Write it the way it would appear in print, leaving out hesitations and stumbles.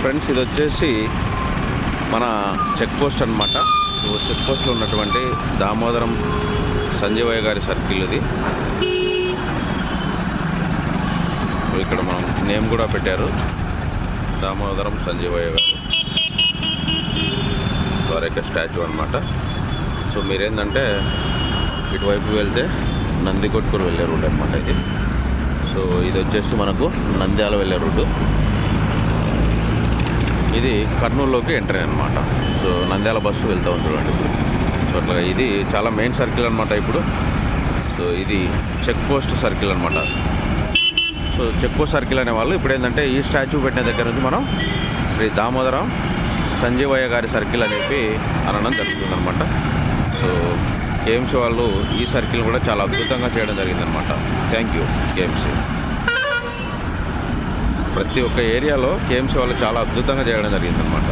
Friends, ఇది వచ్చేసి మన చెక్ పోస్ట్ అనమాట. సో చెక్ పోస్ట్లో ఉన్నటువంటి దామోదరం సంజీవయ్య గారి సర్కిల్ ఇది. ఇక్కడ మనం నేమ్ కూడా పెట్టారు, దామోదరం సంజీవయ్య గారు వారి యొక్క స్టాచ్యూ అనమాట. సో మీరేంటంటే ఇటువైపు వెళ్తే నందికొట్కూరు వెళ్ళే రూట్ అనమాట ఇది. సో ఇది వచ్చేసి మనకు నంద్యాల వెళ్ళే రూటు. ఇది కర్నూలులోకి ఎంట్రీ అనమాట. సో నంద్యాల బస్సు వెళ్తూ ఉంటుంది ఇప్పుడు. సో అట్లా ఇది చాలా మెయిన్ సర్కిల్ అనమాట ఇప్పుడు. సో ఇది చెక్ పోస్ట్ సర్కిల్ అనమాట. సో చెక్ పోస్ట్ సర్కిల్ అనే వాళ్ళు ఇప్పుడు ఏంటంటే ఈ స్టాచ్యూ పెట్టిన దగ్గర నుంచి మనం శ్రీ దామోదరం సంజీవయ్య గారి సర్కిల్ అని చెప్పి అనడం జరుగుతుంది అనమాట. సో కేఎంసీ వాళ్ళు ఈ సర్కిల్ కూడా చాలా అద్భుతంగా చేయడం జరిగిందనమాట. Thank you KMC. ప్రతి ఒక్క ఏరియాలో కేఎంసీ వాళ్ళు చాలా అద్భుతంగా చేయడం జరిగిందనమాట.